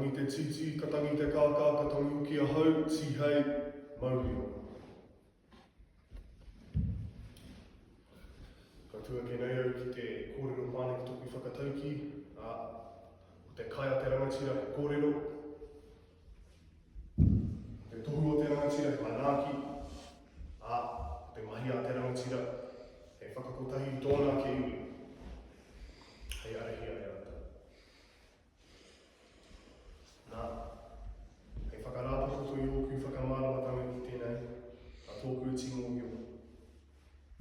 tangi te titi, ka tangi te kākā, ka tangi uki a hau, ti hei, maurio. Ka tua ke nei au ki te kōrero pane ki toku i whakatauki, o te kai a te rangatira he kōrero, te tohu o te rangatira he manaaki, te mahi a te rangatira he whakakotahi tōna ke iwi. Hei arehia e ata. Nā, hei whakarāpa koto i oku whakamāramatanga ki tēnei, a tōku e tingōhio.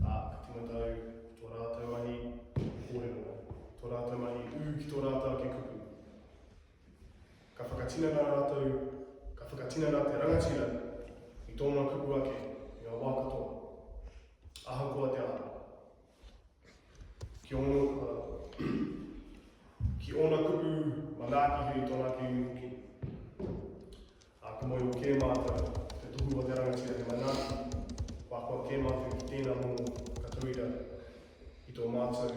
Ka timata au tō rātou mahi kōrero, tō rātou mahi ki tō rātou ke kupu. Ka whakatinana rātou, ka whakatinana te rangatira i tōna kupu ake, i a wākatoa. Ahakoa te aha. Ki ona kupu manaaki hei tōna ke iwi hoki. Ka moi o ke mātou, te tohu o te rangatira he manaaki, wākoa ke mātou ki tēnā mō katuira i tō mātou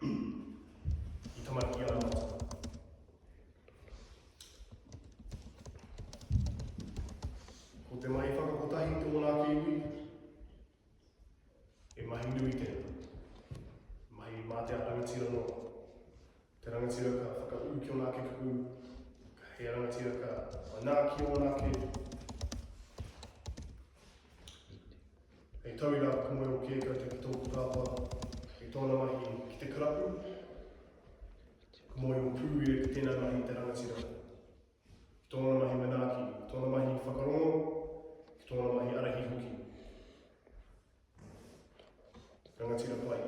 i tamariki a mātou. Ko te mahi whakakotahi tōna ke iwi, e mahi nui tēnā. Mahi mā te rangatira no. Te rangatira ka whakau ki o nā ke kupu, ka he rangatira ka manaaki o nā ke. Hei tauira ka moe o ke ka te tōku kāpā, hei tōna mahi ki te karapu, ka moe o pū e tēnā mahi te rangatira. Tōna mahi manaaki, tōna mahi whakarongo, ki tōna mahi arahi hoki. Rangatira pai.